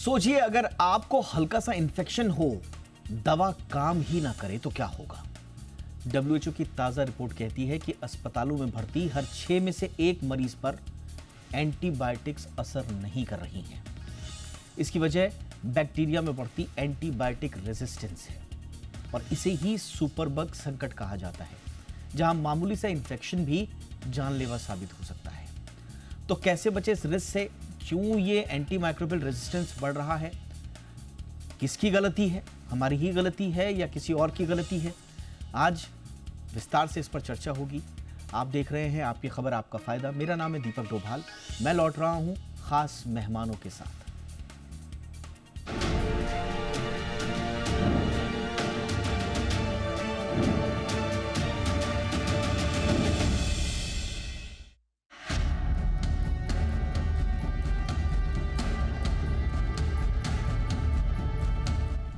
सोचिए अगर आपको हल्का सा इन्फेक्शन हो, दवा काम ही ना करे तो क्या होगा। WHO की ताजा रिपोर्ट कहती है कि अस्पतालों में भर्ती हर 6 में से 1 मरीज पर एंटीबायोटिक्स असर नहीं कर रही हैं। इसकी वजह बैक्टीरिया में बढ़ती एंटीबायोटिक रेजिस्टेंस है और इसे ही सुपरबग संकट कहा जाता है, जहां मामूली सा इन्फेक्शन भी जानलेवा साबित हो सकता है। तो कैसे बचे इस रिस्क से? क्यों ये एंटीमाइक्रोबियल रेजिस्टेंस बढ़ रहा है? किसकी गलती है? हमारी ही गलती है या किसी और की गलती है? आज विस्तार से इस पर चर्चा होगी। आप देख रहे हैं आपकी खबर आपका फायदा। मेरा नाम है दीपक डोभाल। मैं लौट रहा हूं खास मेहमानों के साथ।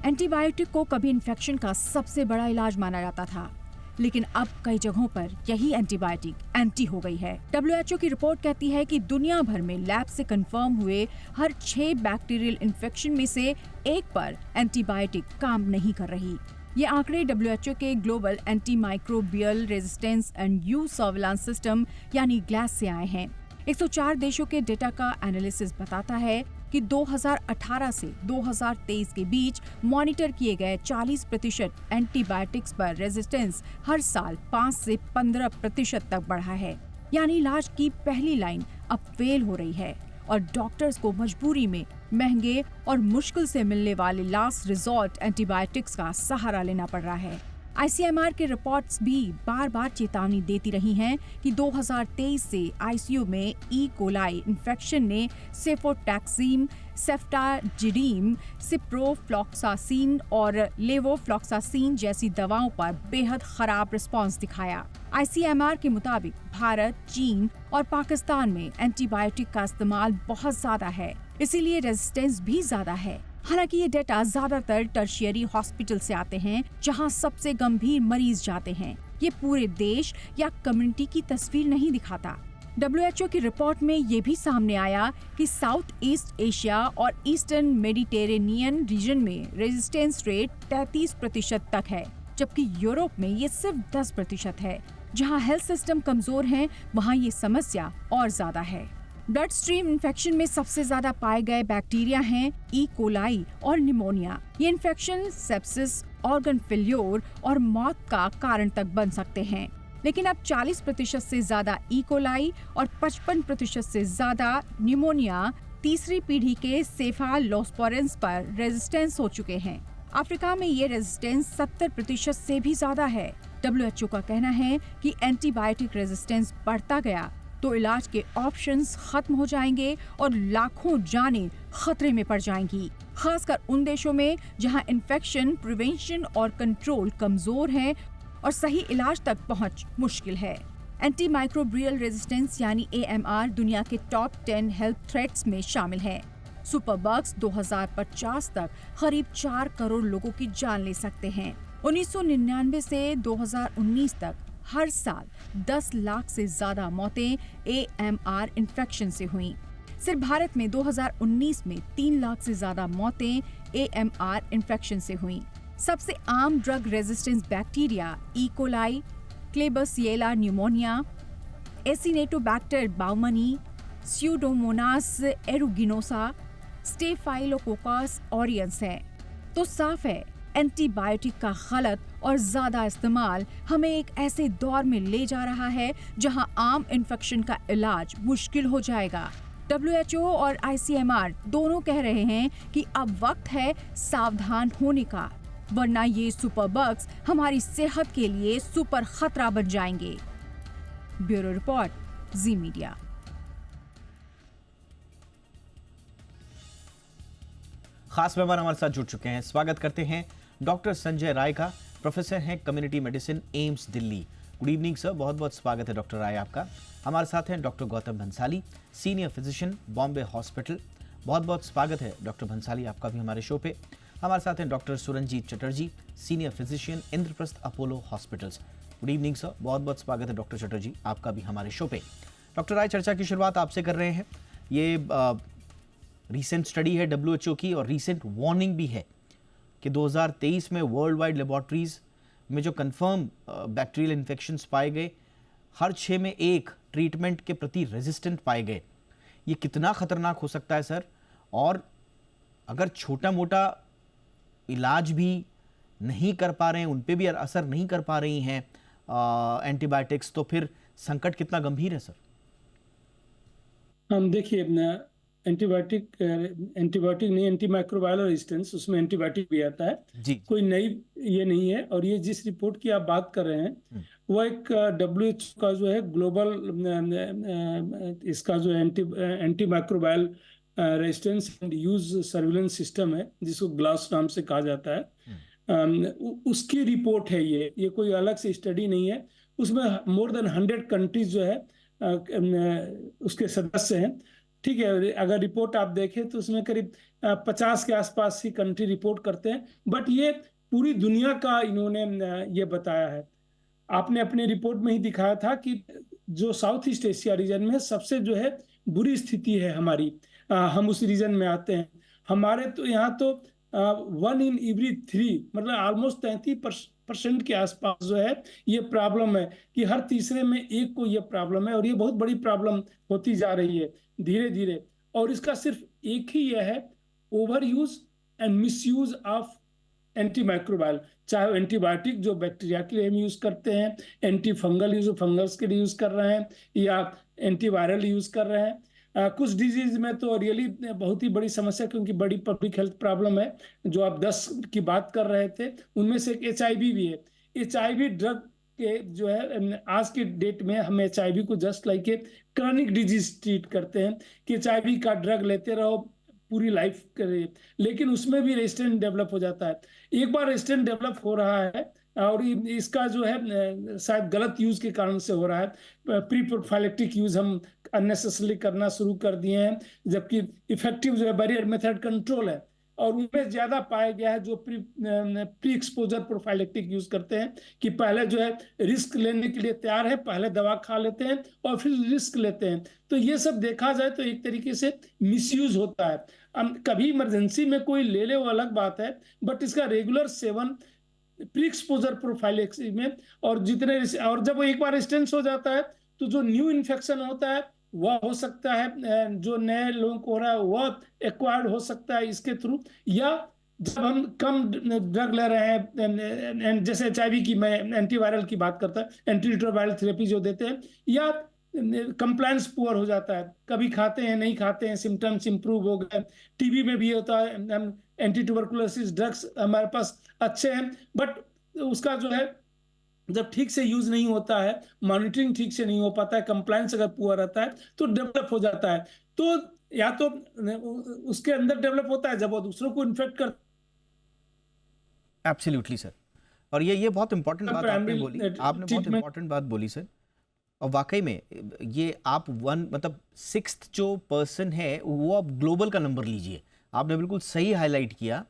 एंटीबायोटिक को कभी इन्फेक्शन का सबसे बड़ा इलाज माना जाता था, लेकिन अब कई जगहों पर यही एंटीबायोटिक एंटी हो गई है। WHO की रिपोर्ट कहती है कि दुनिया भर में लैब से कंफर्म हुए हर 6 बैक्टीरियल इन्फेक्शन में से 1 पर एंटीबायोटिक काम नहीं कर रही। ये आंकड़े WHO के global anti microbial resistance and use surveillance system यानी ग्लास से आए हैं। 104 देशों के डेटा का एनालिसिस बताता है कि 2018 से 2023 के बीच मॉनिटर किए गए 40% एंटीबायोटिक्स पर रेजिस्टेंस हर साल 5 से 15% तक बढ़ा है। यानी इलाज की पहली लाइन अब फेल हो रही है और डॉक्टर्स को मजबूरी में महंगे और मुश्किल से मिलने वाले लास्ट रिजॉर्ट एंटीबायोटिक्स का सहारा लेना पड़ रहा है। ICMR के रिपोर्ट्स भी बार बार चेतावनी देती रही हैं कि 2023 से ICU में ई कोलाई इन्फेक्शन ने सेफोटैक्सिम, सेफ्टाजिडीम, सिप्रोफ्लॉक्सासिन और लेवोफ्लॉक्सासिन जैसी दवाओं पर बेहद खराब रिस्पांस दिखाया। ICMR के मुताबिक भारत, चीन और पाकिस्तान में एंटीबायोटिक का इस्तेमाल बहुत ज्यादा है, इसीलिए रेजिस्टेंस भी ज्यादा है। हालांकि ये डेटा ज्यादातर टर्शियरी हॉस्पिटल से आते हैं, जहां सबसे गंभीर मरीज जाते हैं। ये पूरे देश या कम्युनिटी की तस्वीर नहीं दिखाता। WHO की रिपोर्ट में ये भी सामने आया कि साउथ ईस्ट एशिया और ईस्टर्न मेडिटेरेनियन रीजन में रेजिस्टेंस रेट 33% तक है, जबकि यूरोप में ये सिर्फ 10% है। जहां हेल्थ सिस्टम कमजोर है, वहां ये समस्या और ज्यादा है। ब्लड स्ट्रीम इन्फेक्शन में सबसे ज्यादा पाए गए बैक्टीरिया हैं ई कोलाई और निमोनिया। ये इन्फेक्शन सेप्सिस, ऑर्गन फेल्योर और मौत का कारण तक बन सकते हैं। लेकिन अब 40% से ज्यादा ई कोलाई और 55% से ज्यादा निमोनिया तीसरी पीढ़ी के सेफालोस्पोरेंस पर रेजिस्टेंस हो चुके हैं। अफ्रीका में ये रेजिस्टेंस 70% से भी ज्यादा है। WHO का कहना है कि एंटीबायोटिक रेजिस्टेंस बढ़ता गया तो इलाज के ऑप्शंस खत्म हो जाएंगे और लाखों जानें खतरे में पड़ जाएंगी, खासकर उन देशों में जहां इन्फेक्शन प्रिवेंशन और कंट्रोल कमजोर है और सही इलाज तक पहुंच मुश्किल है। एंटीमाइक्रोबियल रेजिस्टेंस यानी AMR दुनिया के टॉप 10 हेल्थ थ्रेट्स में शामिल है। सुपरबग्स 2050 तक करीब 4 करोड़ लोगों की जान ले सकते हैं। 1999 से 2019 तक हर साल 10 लाख से ज्यादा मौतें AMR इन्फेक्शन से हुई। सिर्फ भारत में 2019 में 3 लाख से ज्यादा मौतें AMR इन्फेक्शन से हुई। सबसे आम drug resistance bacteria E coli, Klebsiella pneumoniae, Acinetobacter baumannii, Pseudomonas aeruginosa, Staphylococcus aureus है। तो साफ है, एंटीबायोटिक का गलत और ज्यादा इस्तेमाल हमें एक ऐसे दौर में ले जा रहा है जहां आम इन्फेक्शन का इलाज मुश्किल हो जाएगा। WHO और ICMR दोनों कह रहे हैं कि अब वक्त है सावधान होने का, वरना ये सुपरबग्स हमारी सेहत के लिए सुपर खतरा बन जाएंगे। ब्यूरो रिपोर्ट, जी मीडिया। खास मेहमान हमारे साथ जुड़ चुके हैं। स्वागत करते हैं डॉक्टर संजय राय का। प्रोफेसर हैं community medicine, AIIMS Delhi. Good evening sir, बहुत बहुत स्वागत है डॉक्टर राय आपका। हमारे साथ हैं doctor Gautam Bhansali, senior physician, Bombay hospital. बहुत बहुत स्वागत है डॉक्टर भंसाली आपका भी हमारे शो पे। हमारे साथ हैं doctor Suranjit Chatterjee, senior physician, Indraprastha Apollo Hospitals. Good evening sir, बहुत बहुत स्वागत है डॉक्टर चटर्जी आपका भी हमारे शो पे। डॉक्टर राय, चर्चा की शुरुआत आपसे कर रहे हैं। ये रीसेंट स्टडी है डब्ल्यूएचओ की और रीसेंट वार्निंग भी है कि 2023 में वर्ल्ड वाइड लेबॉर्ट्रीज में जो कंफर्म बैक्टीरियल इन्फेक्शंस पाए गए, हर 6 में एक ट्रीटमेंट के प्रति रेजिस्टेंट पाए गए। ये कितना खतरनाक हो सकता है सर? और अगर छोटा मोटा इलाज भी नहीं कर पा रहे हैं, उन पे भी असर नहीं कर पा रही हैं एंटीबायोटिक्स, तो फिर संकट कितना गंभीर है सर? हम देखिए, एंटीबायोटिक नहीं, एंटीमाइक्रोबायल रेजिस्टेंस, उसमें एंटीबायोटिक भी आता है जी। कोई नई ये नहीं है। और ये जिस रिपोर्ट की आप बात कर रहे हैं वो एक WHO का जो है ग्लोबल इसका जो antimicrobial resistance and use surveillance system है, जिसको ग्लास नाम से कहा जाता है, उसकी रिपोर्ट है। ये कोई अलग से स्टडी नहीं है। उसमें मोर देन 100 कंट्रीज जो है उसके सदस्य हैं। ठीक है, अगर रिपोर्ट आप देखें तो उसमें करीब 50 के आसपास ही कंट्री रिपोर्ट करते हैं, बट ये पूरी दुनिया का इन्होंने ये बताया है। आपने अपनी रिपोर्ट में ही दिखाया था कि जो साउथ ईस्ट एशिया रीजन में सबसे जो है बुरी स्थिति है हमारी, हम उस रीजन में आते हैं। हमारे तो यहाँ तो 1 in every 3, मतलब ऑलमोस्ट 33% के आसपास जो है ये प्रॉब्लम है कि हर तीसरे में एक को ये प्रॉब्लम है। और ये बहुत बड़ी प्रॉब्लम होती जा रही है धीरे धीरे। और इसका सिर्फ एक ही यह है, overuse and misuse of antimicrobial. चाहे एंटीबायोटिक जो बैक्टीरिया के लिए हम यूज करते हैं, एंटी फंगल यूज फंगल्स के लिए यूज कर रहे हैं, या एंटीवायरल यूज कर रहे हैं। कुछ डिजीज में तो रियली बहुत ही बड़ी समस्या, क्योंकि बड़ी पब्लिक हेल्थ प्रॉब्लम है। जो आप 10 की बात कर रहे थे उनमें से एक HIV भी है। HIV ड्रग के जो है आज की डेट में हम HIV को just like a chronic disease treat करते हैं कि HIV का ड्रग लेते रहो पूरी लाइफ करे, लेकिन उसमें भी रेजिस्टेंस डेवलप हो जाता है। एक बार रेजिस्टेंस डेवलप हो रहा है और इसका जो है शायद गलत यूज के कारण से हो रहा है। प्री प्रोफाइलेक्टिक यूज हम अननेसेसरली करना शुरू कर दिए हैं, जबकि इफेक्टिव जो है बैरियर मेथड कंट्रोल है। और उनमें ज्यादा पाया गया है जो प्री एक्सपोजर प्रोफाइलेक्टिक यूज करते हैं कि पहले जो है रिस्क लेने के लिए तैयार है, पहले दवा खा लेते हैं और फिर रिस्क लेते हैं। तो ये सब देखा जाए तो एक तरीके से मिसयूज होता है। कभी इमरजेंसी में कोई ले ले वो अलग बात है, बट इसका regular seven pre exposure prophylaxis में और जब एक बार रेजिस्टेंस हो जाता है तो जो न्यू इन्फेक्शन होता है वह हो सकता है, जो नए लोगों को हो रहा है वह एक्वायर्ड हो सकता है इसके थ्रू, या जब हम कम ड्रग ले रहे हैं, जैसे HIV की मैं एंटीवायरल की बात करता है, एंटीरिट्रोवायरल थेरेपी जो देते हैं, या कंप्लायंस पुअर हो जाता है, कभी खाते हैं नहीं खाते हैं, सिम्टम्स इंप्रूव हो गए। TB में भी होता है, एंटी ट्यूबरकुलोसिस ड्रग्स हमारे पास अच्छे हैं, बट उसका जो है जब ठीक से यूज नहीं होता है, मॉनिटरिंग ठीक से नहीं हो पाता है, कंप्लायंस अगर पुअर रहता है तो डेवलप हो जाता है। तो या तो उसके अंदर डेवलप होता है जब वो दूसरों को इन्फेक्ट कर। Absolutely sir. और ये बहुत इंपॉर्टेंट बात आपने बोली, आपने बहुत इंपॉर्टेंट बात बोली सर। और वाकई में ये आप मतलब 6th जो पर्सन है वो आप ग्लोबल का नंबर लीजिए। आपने बिल्कुल सही हाईलाइट किया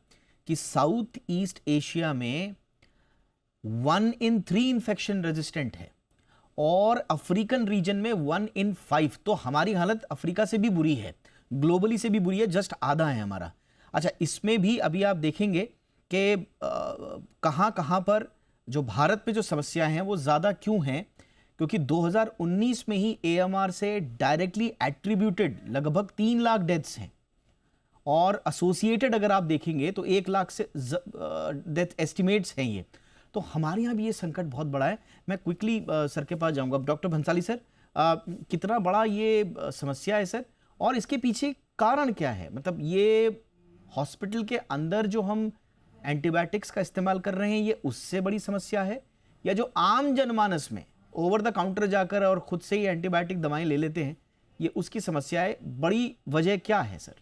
कि साउथ ईस्ट एशिया में 1 in 3 इन्फेक्शन रेजिस्टेंट है और अफ्रीकन रीजन में 1 in 5। तो हमारी हालत अफ्रीका से भी बुरी है, ग्लोबली से भी बुरी है, जस्ट आधा है हमारा। अच्छा, इसमें भी अभी आप देखेंगे कि कहाँ कहाँ पर जो भारत में जो समस्या है वो ज़्यादा क्यों हैं, क्योंकि 2019 में ही AMR से डायरेक्टली एट्रीब्यूटेड लगभग 3 लाख डेथ्स हैं और एसोसिएटेड अगर आप देखेंगे तो 1 लाख से डेथ एस्टिमेट्स हैं ये। तो हमारे यहाँ भी ये संकट बहुत बड़ा है। मैं क्विकली सर के पास जाऊंगा। डॉक्टर भंसाली सर, कितना बड़ा ये समस्या है सर, और इसके पीछे कारण क्या है? मतलब ये हॉस्पिटल के अंदर जो हम एंटीबायोटिक्स का इस्तेमाल कर रहे हैं ये उससे बड़ी समस्या है, या जो आम जनमानस में ओवर द काउंटर जाकर और खुद से ही एंटीबायोटिक दवाएं ले लेते हैं ये उसकी समस्या है? बड़ी वजह क्या है सर?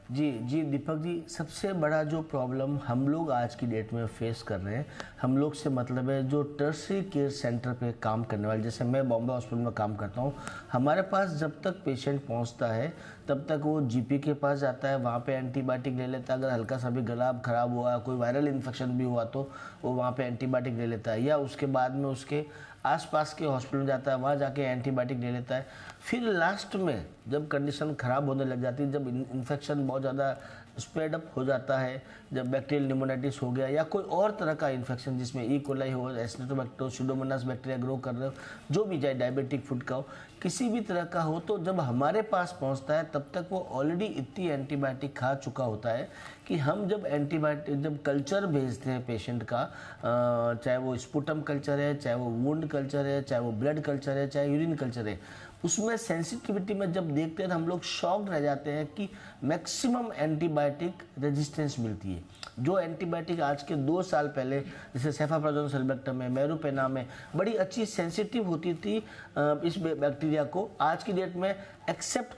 जी दीपक जी, सबसे बड़ा जो प्रॉब्लम हम लोग आज की डेट में फेस कर रहे हैं, हम लोग से मतलब है जो टर्शरी केयर सेंटर पे काम करने वाले, जैसे मैं बॉम्बे हॉस्पिटल में काम करता हूँ, हमारे पास जब तक पेशेंट पहुँचता है तब तक वो GP के पास जाता है, वहाँ पे एंटीबायोटिक ले लेता है। अगर हल्का सा भी गला खराब हुआ, कोई वायरल इन्फेक्शन भी हुआ तो वो वहाँ पे एंटीबायोटिक ले लेता है, या उसके बाद में उसके आसपास के हॉस्पिटल में जाता है, वहाँ जाके एंटीबायोटिक ले लेता है। फिर लास्ट में जब कंडीशन ख़राब होने लग जाती है, जब इन्फेक्शन बहुत ज़्यादा स्प्रेड अप हो जाता है, जब बैक्टीरियल निमोनाइटिस हो गया या कोई और तरह का इन्फेक्शन जिसमें ई कोलाई हो, एसिडोबैक्टर, सुडोमोनास बैक्टीरिया ग्रो कर रहे हो, जो भी चाहे डायबिटिक फूड का हो, किसी भी तरह का हो, तो जब हमारे पास पहुंचता है तब तक वो ऑलरेडी इतनी एंटीबायोटिक खा चुका होता है कि हम जब एंटीबायोटिक जब कल्चर भेजते हैं पेशेंट का, चाहे वो स्पुटम कल्चर है, चाहे वो वुंड कल्चर है, चाहे वो ब्लड कल्चर है, चाहे यूरिन कल्चर है, उसमें सेंसिटिविटी में जब देखते हैं तो हम लोग शॉक्ड रह जाते हैं कि मैक्सिमम एंटीबायोटिक रेजिस्टेंस मिलती है। जो एंटीबायोटिक आज के 2 साल पहले जैसे सेफाप्राजोन सल्बेक्टम में, मेरोपेना में बड़ी अच्छी सेंसिटिव होती थी इस बैक्टीरिया को, आज की डेट में एक्सेप्ट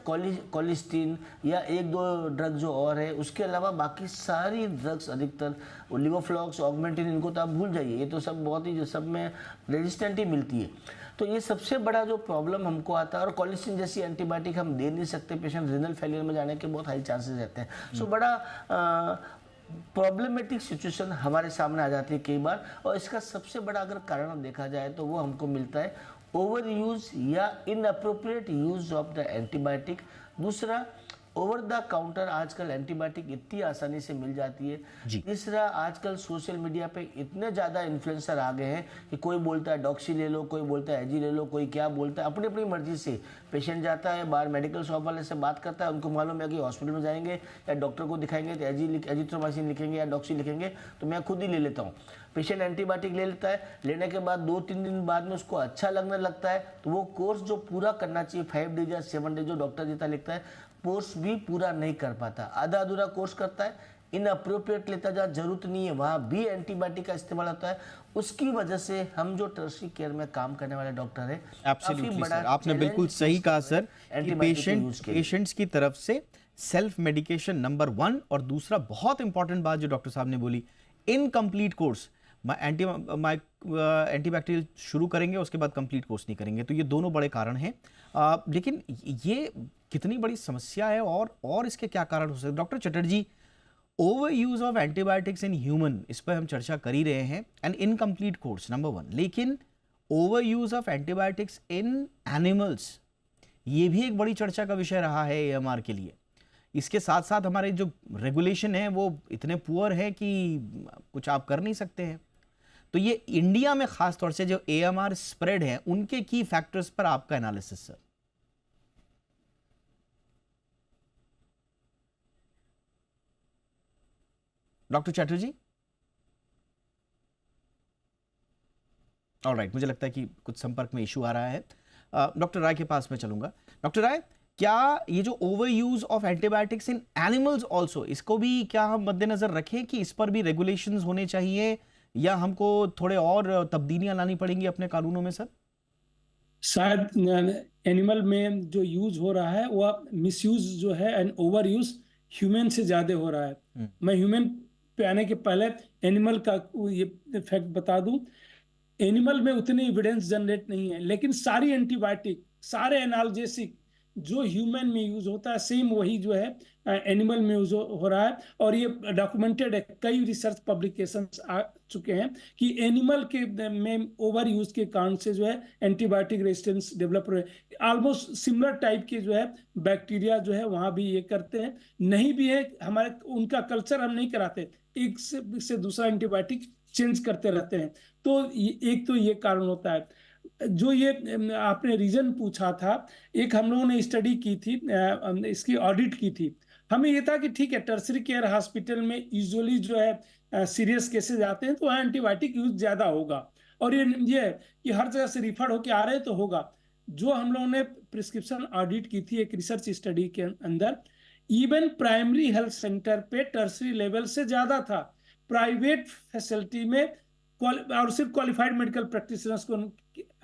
कोलिस्टीन या 1-2 ड्रग जो और है, उसके अलावा बाकी सारी ड्रग्स अधिकतर लिवोफ्लॉक्स, ऑगमेंटिन, इनको तो आप भूल जाइए, ये तो सब बहुत ही सब में रेजिस्टेंट ही मिलती है। तो ये सबसे बड़ा जो प्रॉब्लम हमको आता है, और कोलिस्टीन जैसी एंटीबायोटिक हम दे नहीं सकते, पेशेंट रिनल फेलियर में जाने के बहुत हाई चांसेस रहते हैं। सो बड़ा प्रॉब्लमेटिक सिचुएशन हमारे सामने आ जाती है कई बार, और इसका सबसे बड़ा अगर कारण देखा जाए तो वो हमको मिलता है ओवर यूज या inappropriate use of the antibiotic. दूसरा, ओवर द काउंटर आजकल एंटीबायोटिक इतनी आसानी से मिल जाती है। तीसरा, आजकल सोशल मीडिया पे इतने ज़्यादा इन्फ्लुएंसर आ गए हैं कि कोई बोलता है डॉक्सी ले लो, कोई बोलता है एजी ले लो, कोई क्या बोलता है, अपनी अपनी मर्जी से। पेशेंट जाता है बाहर मेडिकल शॉप वाले से बात करता है, उनको मालूम है कि हॉस्पिटल में जाएंगे या डॉक्टर को दिखाएंगे तो एजिथ्रोमाइसिन लिखेंगे या डॉक्सी लिखेंगे, तो मैं खुद ही ले लेता हूँ। पेशेंट एंटीबायोटिक ले लेता है, लेने के बाद 2-3 दिन बाद में उसको अच्छा लगने लगता है, तो वो कोर्स जो पूरा करना चाहिए 5 डेज या 7 डेज जो डॉक्टर जितना लिखता है, कोर्स भी पूरा नहीं कर पाता, आधा अधूरा कोर्स करता है, इनअप्रोप्रिएट लेता, जहाँ जरूरत नहीं है वहाँ भी एंटीबायोटिक का इस्तेमाल होता है। उसकी वजह से हम जो टर्शरी केयर में काम करने वाले डॉक्टर हैं, एब्सोल्युटली सर, आपने बिल्कुल सही कहा सर कि पेशेंट्स की तरफ से सेल्फ मेडिकेशन नंबर 1, और दूसरा बहुत इंपॉर्टेंट बात जो डॉक्टर साहब ने बोली, इनकम्प्लीट कोर्स। एंटीबैक्टीरियल शुरू करेंगे, उसके बाद कंप्लीट कोर्स नहीं करेंगे, तो ये दोनों बड़े कारण हैं। लेकिन ये कितनी बड़ी समस्या है, और इसके क्या कारण हो सकते हैं? Doctor Chatterjee, over use of antibiotics in human, इस पर हम चर्चा कर ही रहे हैं, एंड इनकम्प्लीट कोर्स नंबर 1, लेकिन over use of antibiotics in animals, ये भी एक बड़ी चर्चा का विषय रहा है एएमआर के लिए। इसके साथ साथ हमारे जो रेगुलेशन है वो इतने पुअर है कि कुछ आप कर नहीं सकते हैं। तो ये इंडिया में खास तौर से जो एएमआर स्प्रेड है, उनके की फैक्टर्स पर आपका analysis sir. Doctor Chatterjee, alright, मुझे लगता है कि कुछ संपर्क में इशू आ रहा है। डॉक्टर राय के पास मैं चलूंगा। डॉक्टर राय, क्या ये जो over use of antibiotics in animals also, इसको भी क्या हम मद्देनजर रखें कि इस पर भी रेगुलेशंस होने चाहिए, या हमको थोड़े और तब्दीलियां लानी पड़ेंगी अपने कानूनों में सर? शायद एनिमल में जो यूज हो रहा है वह मिसयूज जो है एंड ओवर यूज ह्यूमन से ज्यादा हो रहा है। मैं ह्यूमन पे आने के पहले एनिमल का ये फैक्ट बता दूं, एनिमल में उतनी एविडेंस जनरेट नहीं है, लेकिन सारी एंटीबायोटिक, सारे एनाल्जेसिक जो ह्यूमन में यूज होता है, सेम वही जो है एनिमल में यूज हो रहा है। और ये डॉक्यूमेंटेड है, कई रिसर्च पब्लिकेशंस आ चुके हैं कि एनिमल के में ओवर यूज के कारण से जो है एंटीबायोटिक रेजिस्टेंस डेवलप हो रहा है। ऑलमोस्ट सिमिलर टाइप के जो है बैक्टीरिया जो है वहां भी ये करते हैं, नहीं भी है हमारे, उनका कल्चर हम नहीं कराते, एक से दूसरा एंटीबायोटिक चेंज करते रहते हैं। तो एक तो ये कारण होता है। जो ये आपने रीजन पूछा था, एक हम लोगों ने स्टडी की थी, इसकी ऑडिट की थी। हमें ये था कि ठीक है, टर्शरी केयर हॉस्पिटल में यूजुअली जो है सीरियस केसेस आते हैं तो वहाँ एंटीबायोटिक यूज ज्यादा होगा, और ये है कि हर जगह से रिफर होके आ रहे हैं तो होगा। जो हम लोगों ने प्रिस्क्रिप्शन ऑडिट की थी एक रिसर्च स्टडी के अंदर, इवन प्राइमरी हेल्थ सेंटर पे टर्शरी लेवल से ज्यादा था। प्राइवेट फैसिलिटी में और सिर्फ क्वालिफाइड मेडिकल प्रैक्टिशनर्स को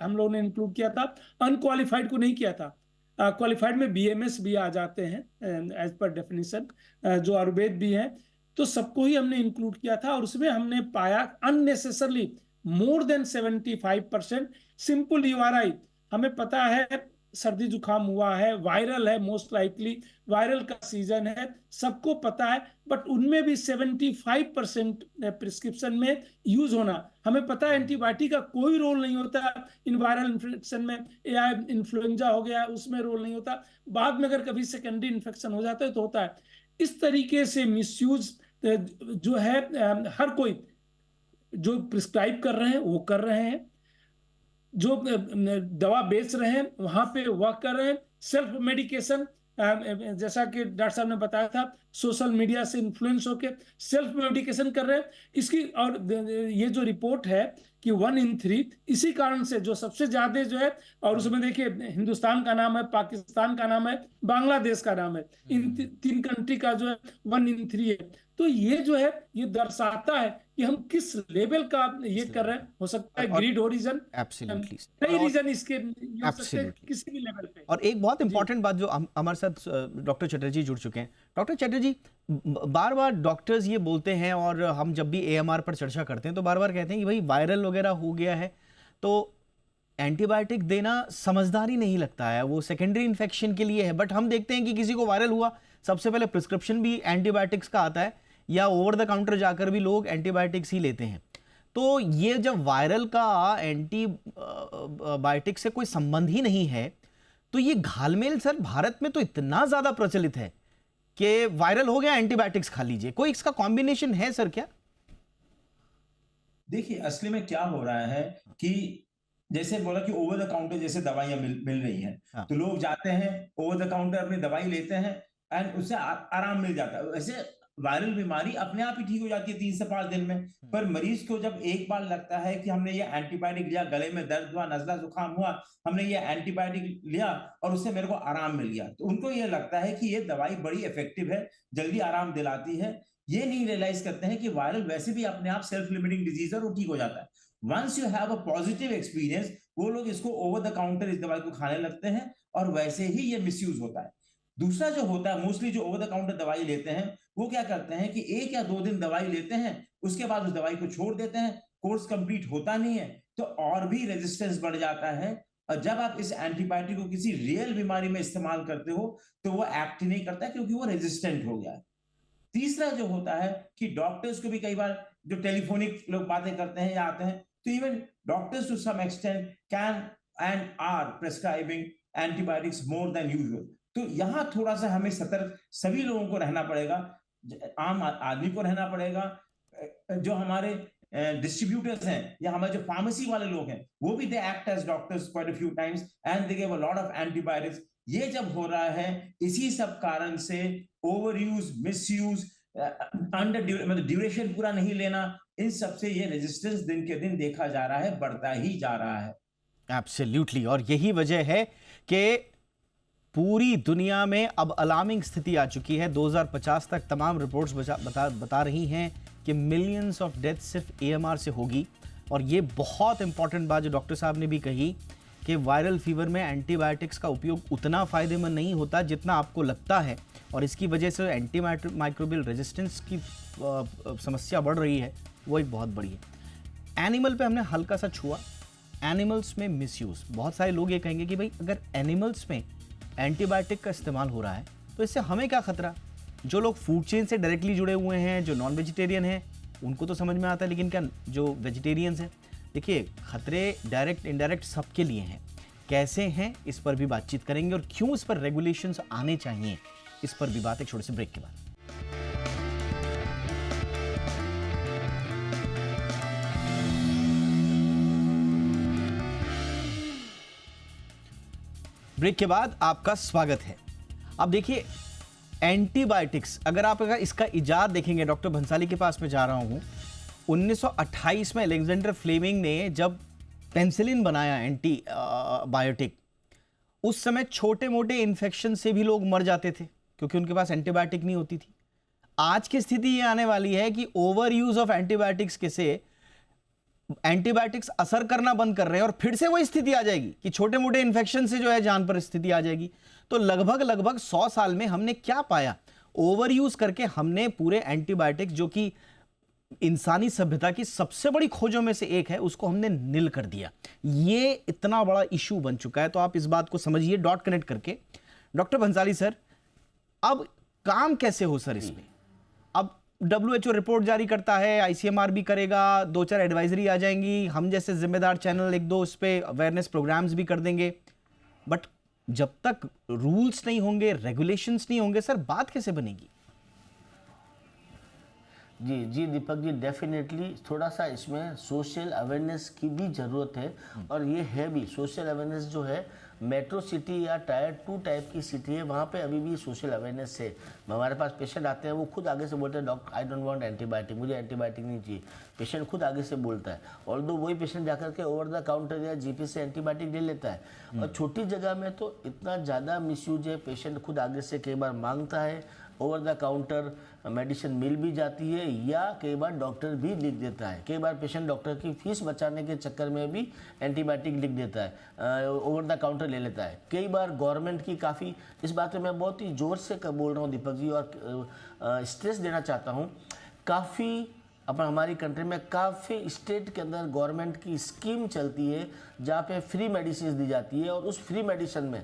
हम लोगों ने इंक्लूड किया था, अनक्वालिफाइड को नहीं किया था। क्वालिफाइड में बीएमएस भी आ जाते हैं एज पर डेफिनेशन, जो आयुर्वेद भी हैं, तो सबको ही हमने इंक्लूड किया था। और उसमें हमने पाया unnecessarily more than 75% simple URI. हमें पता है सर्दी जुकाम हुआ है, वायरल है, मोस्ट लाइकली वायरल का सीजन है, सबको पता है, बट उनमें भी 75% प्रिस्क्रिप्शन में यूज होना, हमें पता है एंटीबायोटिक का कोई रोल नहीं होता इन वायरल इन्फेक्शन में, या इन्फ्लुएंजा हो गया उसमें रोल नहीं होता, बाद में अगर कभी सेकेंडरी इन्फेक्शन हो जाता है तो होता है। इस तरीके से मिसयूज जो है हर कोई जो प्रिस्क्राइब कर रहे हैं वो कर रहे हैं, जो दवा बेच रहे हैं वहां पे वह कर रहे हैं, सेल्फ मेडिकेशन, जैसा कि डॉक्टर साहब ने बताया था, सोशल मीडिया से इन्फ्लुएंस होके सेल्फ मेडिकेशन कर रहे हैं इसकी। और ये जो रिपोर्ट है कि 1 in 3 इसी कारण से जो सबसे ज्यादा जो है, और उसमें देखिए हिंदुस्तान का नाम है, पाकिस्तान का नाम है, बांग्लादेश का नाम है, इन 3 कंट्री का जो है 1 in 3 है। तो ये जो है ये दर्शाता है कि हम किस लेवल का ये कर रहे हैं। हो सकता है ग्रीड हो रीजन, एब्सोल्युटली कई रीजन इसके हो सकते हैं किसी भी लेवल पे। और एक बहुत इंपॉर्टेंट बात जो हमारे साथ डॉक्टर चटर्जी जुड़ चुके हैं। डॉक्टर चटर्जी, बार बार डॉक्टर्स ये बोलते हैं, और हम जब भी AMR पर चर्चा करते हैं तो बार बार कहते हैं कि भाई वायरल वगैरह हो गया है तो एंटीबायोटिक देना समझदारी नहीं लगता है, वो सेकेंडरी इन्फेक्शन के लिए है। बट हम देखते हैं कि किसी को वायरल हुआ, सबसे पहले प्रिस्क्रिप्शन भी एंटीबायोटिक्स का आता है, या ओवर द काउंटर जाकर भी लोग एंटीबायोटिक्स ही लेते हैं। तो ये जब वायरल का एंटीबायोटिक से कोई संबंध ही नहीं है, तो ये घालमेल सर भारत में तो इतना ज्यादा प्रचलित है कि वायरल हो गया एंटीबायोटिक्स खा लीजिए, कोई इसका कॉम्बिनेशन है सर क्या? देखिए असली में क्या हो रहा है कि जैसे बोला कि ओवर द काउंटर जैसे दवाइयां मिल रही हैं, हाँ। तो लोग जाते हैं ओवर द काउंटर अपनी दवाई लेते हैं एंड उससे आराम मिल जाता है। वैसे वायरल बीमारी अपने आप ही ठीक हो जाती है 3 से 5 दिन में, पर मरीज को जब एक बार लगता है कि हमने ये एंटीबायोटिक लिया, गले में दर्द हुआ, नजला जुकाम हुआ, हमने ये एंटीबायोटिक लिया और उससे मेरे को आराम मिल गया, तो उनको ये लगता है कि ये दवाई बड़ी इफेक्टिव है, जल्दी आराम दिलाती है। ये नहीं रियलाइज करते हैं कि वायरल वैसे भी अपने आप सेल्फ लिमिटिंग डिजीज है, वो ठीक हो जाता है। Once you have a positive experience, वो लोग इसको ओवर द काउंटर इस दवाई को खाने लगते हैं और वैसे ही ये मिसयूज होता है। दूसरा जो होता है, मोस्टली जो ओवर द काउंटर दवाई लेते हैं वो क्या करते हैं कि 1 या 2 दिन दवाई लेते हैं, उसके बाद उस दवाई को छोड़ देते हैं, कोर्स कंप्लीट होता नहीं है, तो और भी रेजिस्टेंस बढ़ जाता है। और जब आप इस एंटीबायोटिक को किसी रियल बीमारी में इस्तेमाल करते हो तो वो एक्ट नहीं करता क्योंकि वो रेजिस्टेंट हो गया है। तीसरा जो होता है कि डॉक्टर्स को भी कई बार जो टेलीफोनिक लोग बातें करते हैं या आते हैं, तो even doctors to some extent can and are prescribing antibiotics more than usual. तो यहां थोड़ा सा हमें सतर्क सभी लोगों को रहना पड़ेगा, आम आदमी को रहना पड़ेगा, जो हमारे डिस्ट्रीब्यूटर्स हैं या हमारे जो फार्मेसी वाले लोग हैं वो भी they act as doctors quite a few times and they give a lot of antibiotics. ये जब हो रहा है इसी सब कारण से overuse, misuse, under मतलब ड्यूरेशन पूरा नहीं लेना, इन सब से ये रेजिस्टेंस दिन के दिन देखा जा रहा है, बढ़ता ही जा रहा है। एब्सोल्युटली, और यही वजह है कि पूरी दुनिया में अब अलार्मिंग स्थिति आ चुकी है। 2050 तक तमाम रिपोर्ट्स बता रही हैं कि मिलियंस ऑफ डेथ सिर्फ AMR से होगी। और ये बहुत इंपॉर्टेंट बात जो डॉक्टर साहब ने भी कही कि वायरल फीवर में एंटीबायोटिक्स का उपयोग उतना फ़ायदेमंद नहीं होता जितना आपको लगता है, और इसकी वजह से एंटी माइक्रोबियल रेजिस्टेंस की समस्या बढ़ रही है, वो एक बहुत बड़ी है। एनिमल पे हमने हल्का सा छुआ, एनिमल्स में मिसयूज़। बहुत सारे लोग ये कहेंगे कि भाई अगर एनिमल्स में एंटीबायोटिक का इस्तेमाल हो रहा है तो इससे हमें क्या खतरा। जो लोग फूड चेन से डायरेक्टली जुड़े हुए हैं, जो नॉन वेजिटेरियन हैं, उनको तो समझ में आता है, लेकिन क्या जो वेजिटेरियंस हैं, देखिए खतरे डायरेक्ट इनडायरेक्ट सबके लिए हैं। कैसे हैं इस पर भी बातचीत करेंगे, और क्यों इस पर रेगुलेशंस आने चाहिए इस पर भी बात एक छोटे से ब्रेक के बाद। ब्रेक के बाद आपका स्वागत है। अब देखिए एंटीबायोटिक्स, अगर आप इसका इजाद देखेंगे, डॉक्टर भंसाली के पास में जा रहा हूं, 1928 में अलेक्जेंडर फ्लेमिंग ने जब पेनिसिलिन बनाया एंटीबायोटिक, उस समय छोटे मोटे इन्फेक्शन से भी लोग मर जाते थे क्योंकि उनके पास एंटीबायोटिक नहीं होती थी। आज की स्थिति ये आने वाली है कि ओवर यूज ऑफ एंटीबायोटिक्स के से एंटीबायोटिक्स असर करना बंद कर रहे हैं, और फिर से वही स्थिति आ जाएगी कि छोटे मोटे इन्फेक्शन से जो है जान पर स्थिति आ जाएगी। तो लगभग 100 साल में हमने क्या पाया, ओवर यूज करके हमने पूरे एंटीबायोटिक्स जो कि इंसानी सभ्यता की सबसे बड़ी खोजों में से एक है, उसको हमने नील कर दिया। ये इतना बड़ा इशू बन चुका है, तो आप इस बात को समझिए डॉट कनेक्ट करके। डॉक्टर भंसाली सर, अब काम कैसे हो सर इसमें? अब WHO रिपोर्ट जारी करता है, ICMR भी करेगा, 2-4 एडवाइजरी आ जाएंगी, हम जैसे जिम्मेदार चैनल 1-2 उस पे अवेयरनेस प्रोग्राम्स भी कर देंगे, बट जब तक रूल्स नहीं होंगे, रेगुलेशंस नहीं होंगे सर, बात कैसे बनेगी? जी जी दीपक जी, डेफिनेटली थोड़ा सा इसमें सोशल अवेयरनेस की भी ज़रूरत है। और ये है भी सोशल अवेयरनेस जो है, मेट्रो सिटी या टायर 2 टाइप की सिटी है, वहाँ पे अभी भी सोशल अवेयरनेस है। हमारे पास पेशेंट आते हैं, वो खुद आगे से बोलते हैं doctor I don't want antibiotic, मुझे एंटीबायोटिक नहीं चाहिए। पेशेंट खुद आगे से बोलता है, और दो वही पेशेंट जाकर के ओवर द काउंटर या GP से एंटीबायोटिक ले लेता है। और छोटी जगह में तो इतना ज़्यादा मिसयूज है, पेशेंट खुद आगे से कई बार मांगता है, ओवर द काउंटर मेडिसिन मिल भी जाती है, या कई बार डॉक्टर भी लिख देता है। कई बार पेशेंट डॉक्टर की फीस बचाने के चक्कर में भी एंटीबायोटिक लिख देता है, ओवर द काउंटर ले लेता है। कई बार गवर्नमेंट की काफ़ी, इस बात में मैं बहुत ही ज़ोर से बोल रहा हूँ दीपक जी, और स्ट्रेस देना चाहता हूँ, काफ़ी अपन हमारी कंट्री में काफ़ी स्टेट के अंदर गवर्नमेंट की स्कीम चलती है जहाँ पे फ्री मेडिसिन दी जाती है, और उस फ्री मेडिसिन में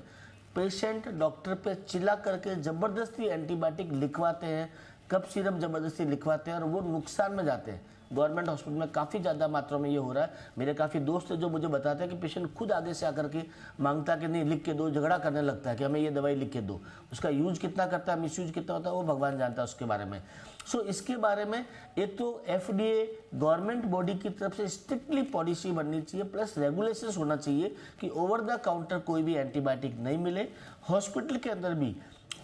पेशेंट डॉक्टर पे चिल्ला करके ज़बरदस्ती एंटीबायोटिक लिखवाते हैं, कफ सिरप ज़बरदस्ती लिखवाते हैं, और वो नुकसान में जाते हैं। गवर्नमेंट हॉस्पिटल में काफ़ी ज़्यादा मात्रा में ये हो रहा है। मेरे काफ़ी दोस्त हैं जो मुझे बताते हैं कि पेशेंट खुद आगे से आकर के मांगता है कि नहीं लिख के दो, झगड़ा करने लगता है कि हमें ये दवाई लिख के दो। उसका यूज कितना करता है, मिसयूज कितना होता है, वो भगवान जानता है उसके बारे में। सो इसके बारे में एक तो FDA गवर्नमेंट बॉडी की तरफ से स्ट्रिक्टली पॉलिसी बननी चाहिए, प्लस रेगुलेशंस होना चाहिए कि ओवर द काउंटर कोई भी एंटीबायोटिक नहीं मिले। हॉस्पिटल के अंदर भी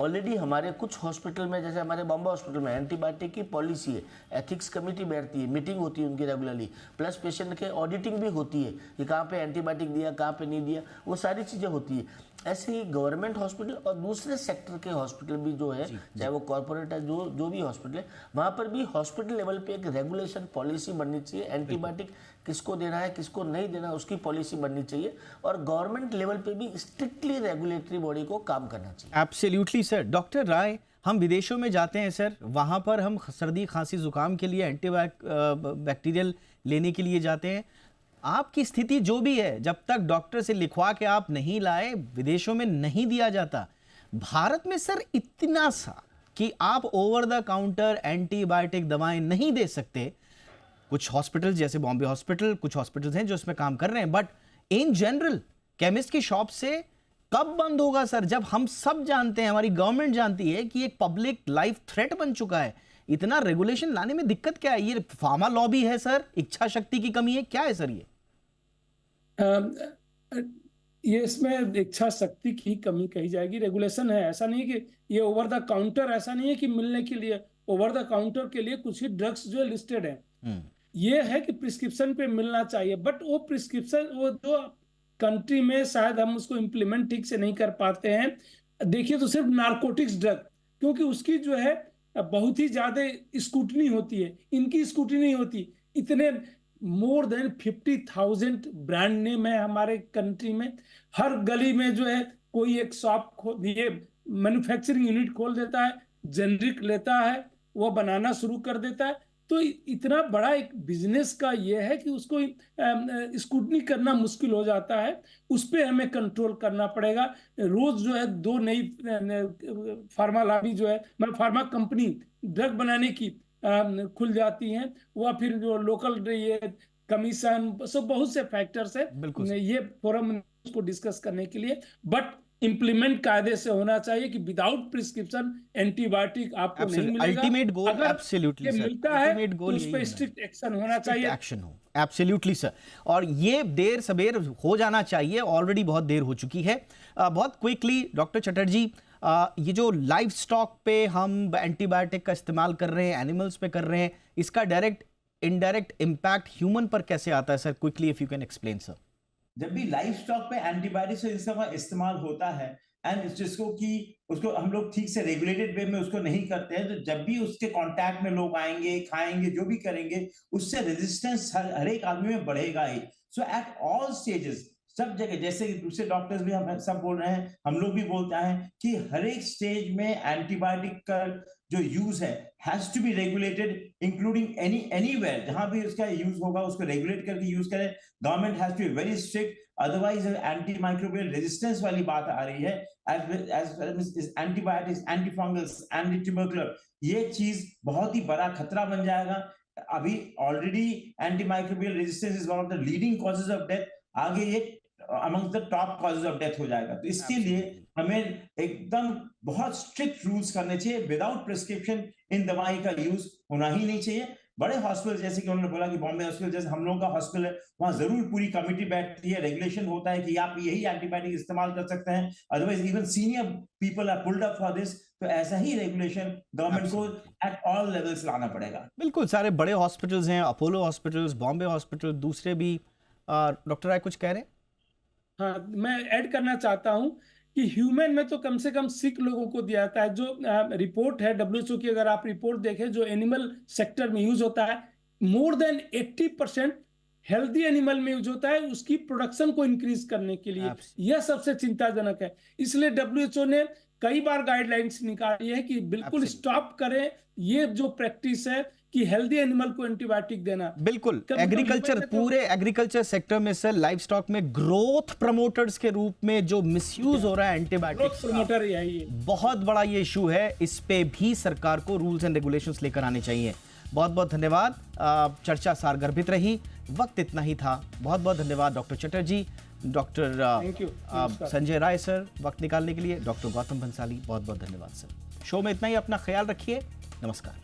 ऑलरेडी हमारे कुछ हॉस्पिटल में, जैसे हमारे बॉम्बे हॉस्पिटल में एंटीबायोटिक की पॉलिसी है, एथिक्स कमेटी बैठती है, मीटिंग होती है उनकी रेगुलरली, प्लस पेशेंट के ऑडिटिंग भी होती है कि कहाँ पे एंटीबायोटिक दिया, कहाँ पे नहीं दिया, वो सारी चीज़ें होती है। ऐसे ही गवर्नमेंट हॉस्पिटल और दूसरे सेक्टर के हॉस्पिटल भी जो है, चाहे वो कॉर्पोरेट है, जो भी हॉस्पिटल है, वहाँ पर भी हॉस्पिटल लेवल पे एक रेगुलेशन पॉलिसी बननी चाहिए। एंटीबायोटिक किसको देना है, किसको नहीं देना, उसकी पॉलिसी बननी चाहिए, और गवर्नमेंट लेवल पे भी स्ट्रिक्टली रेगुलेटरी बॉडी को काम करना चाहिए। Absolutely sir. डॉक्टर राय, हम विदेशों में जाते हैं सर, वहाँ पर हम सर्दी खांसी जुकाम के लिए एंटीबैक्टीरियल लेने के लिए जाते हैं। आपकी स्थिति जो भी है, जब तक डॉक्टर से लिखवा के आप नहीं लाए, विदेशों में नहीं दिया जाता। भारत में सर इतना सा कि आप ओवर द काउंटर एंटीबायोटिक दवाएं नहीं दे सकते। कुछ हॉस्पिटल जैसे बॉम्बे हॉस्पिटल, कुछ हॉस्पिटल्स हैं जो इसमें काम कर रहे हैं, बट इन जनरल केमिस्ट की शॉप से कब बंद होगा सर? जब हम सब जानते हैं, हमारी गवर्नमेंट जानती है कि एक पब्लिक लाइफ थ्रेट बन चुका है। इतना रेगुलेशन लाने में दिक्कत क्या है? ये फार्मा लॉबी है सर, इच्छा शक्ति की कमी है, क्या है सर ये? ये इसमें इच्छा शक्ति की कमी कही जाएगी। रेगुलेशन है, ऐसा नहीं कि ये ओवर द काउंटर, ऐसा नहीं है कि मिलने के लिए। ओवर द काउंटर के लिए कुछ ही ड्रग्स जो लिस्टेड है, ये है कि प्रिस्क्रिप्शन पे मिलना चाहिए, बट वो प्रिस्क्रिप्शन, वो जो कंट्री में शायद हम उसको इम्प्लीमेंट ठीक से नहीं कर पाते हैं। देखिए तो सिर्फ नारकोटिक्स ड्रग, क्योंकि उसकी जो है बहुत ही ज्यादा स्क्रूटनी होती है, इनकी स्क्रूटनी नहीं होती। इतने मोर देन 50,000 ब्रांड नेम है हमारे कंट्री में। हर गली में जो है कोई एक शॉप ये मैन्युफैक्चरिंग यूनिट खोल देता है, जेनरिक लेता है, वो बनाना शुरू कर देता है। तो इतना बड़ा एक बिजनेस का ये है कि उसको स्क्रूटनी करना मुश्किल हो जाता है। उस पर हमें कंट्रोल करना पड़ेगा। रोज जो है 2 नई फार्मा लॉबी जो है, मतलब फार्मा कंपनी ड्रग बनाने की खुल जाती हैं। वह फिर जो लोकल ये कमीशन, सब बहुत से फैक्टर्स है। ये फोरम उसको डिस्कस करने के लिए, बट इंप्लीमेंट कायदे से होना चाहिए कि विदाउट प्रिस्क्रिप्शन एंटीबायोटिक आपको नहीं मिलेगा। अल्टीमेट गोल, एब्सोल्युटली सर, मिलता है तो उस पर स्ट्रिक्ट एक्शन होना चाहिए, एक्शन हो। एब्सोल्युटली सर, और ये देर सबेर हो जाना चाहिए, ऑलरेडी बहुत देर हो चुकी है। बहुत क्विकली डॉक्टर चटर्जी, ये जो लाइफ स्टॉक पे हम एंटीबायोटिक का इस्तेमाल कर रहे हैं, एनिमल्स पे कर रहे हैं, इसका डायरेक्ट इनडायरेक्ट इम्पैक्ट ह्यूमन पर कैसे आता है sir? Quickly if you can explain sir. जब भी लाइफ स्टॉक पे एंटीबायोटिक्स का इस्तेमाल होता है, एंड जिसको कि उसको हम लोग ठीक से रेगुलेटेड वे में उसको नहीं करते हैं, तो जब भी उसके कांटेक्ट में लोग आएंगे, खाएंगे, जो भी करेंगे, उससे रेजिस्टेंस हर एक आदमी में बढ़ेगा ही। सो एट ऑल स्टेजेस, सब जगह, जैसे कि दूसरे डॉक्टर्स भी हम सब बोल रहे हैं, हम लोग भी बोलते हैं कि हर एक स्टेज में एंटीबायोटिक का जो यूज है has to be regulated, including anywhere जहां भी उसका यूज होगा उसको रेगुलेट करके यूज करें। Government has to be very strict, otherwise anti microbial resistance वाली बात आ रही है, as antibiotics, antifungals, anti tubercular, ये चीज बहुत ही बड़ा खतरा बन जाएगा। अभी already anti microbial resistance is one of the leading causes of death, आगे ये among the top causes of death हो जाएगा। तो इसके लिए हमें एकदम बहुत स्ट्रिक्ट रूल्स करने चाहिए। विदाउट प्रिस्क्रिप्शन इन दवाई का यूज होना ही नहीं चाहिए। बड़े हॉस्पिटल जैसे कि उन्होंने बोला कि बॉम्बे हॉस्पिटल जैसे हम लोगों का हॉस्पिटल है, वहां जरूर पूरी कमिटी बैठती है, रेगुलेशन होता है कि आप यही एंटीबायोटिक इस्तेमाल कर सकते हैं, otherwise even senior people are pulled up for this. तो ऐसा ही रेगुलेशन गवर्नमेंट को एट ऑल लेवल्स लाना पड़ेगा। बिल्कुल, सारे बड़े हॉस्पिटल्स हैं, अपोलो हॉस्पिटल्स, बॉम्बे हॉस्पिटल, दूसरे भी। डॉक्टर राय कुछ कह रहे हैं? हाँ, मैं ऐड करना चाहता हूं कि ह्यूमन में तो कम से कम सिक लोगों को दिया जाता है। जो रिपोर्ट है डब्ल्यूएचओ की, अगर आप रिपोर्ट देखें जो एनिमल सेक्टर में यूज होता है, मोर देन 80% हेल्दी एनिमल में यूज होता है उसकी प्रोडक्शन को इंक्रीज करने के लिए। यह सबसे चिंताजनक है। इसलिए डब्ल्यूएचओ ने कई बार गाइडलाइंस निकाली है कि बिल्कुल स्टॉप करें ये जो प्रैक्टिस है कि हेल्दी एनिमल को एंटीबायोटिक देना। बिल्कुल, एग्रीकल्चर, पूरे एग्रीकल्चर सेक्टर में से लाइव स्टॉक में ग्रोथ प्रमोटर्स के रूप में जो मिसयूज हो रहा है एंटीबायोटिक्स, प्रमोटर यही बहुत बड़ा ये इशू है। इस पे भी सरकार को रूल्स एंड रेगुलेशंस लेकर आने चाहिए। बहुत बहुत धन्यवाद, चर्चा सारगर्भित रही। वक्त इतना ही था। बहुत बहुत धन्यवाद doctor Chatterjee, doctor Sanjay Rai sir वक्त निकालने के लिए, डॉक्टर गौतम भंसाली बहुत बहुत धन्यवाद सर। शो में इतना ही, अपना ख्याल रखिए, नमस्कार।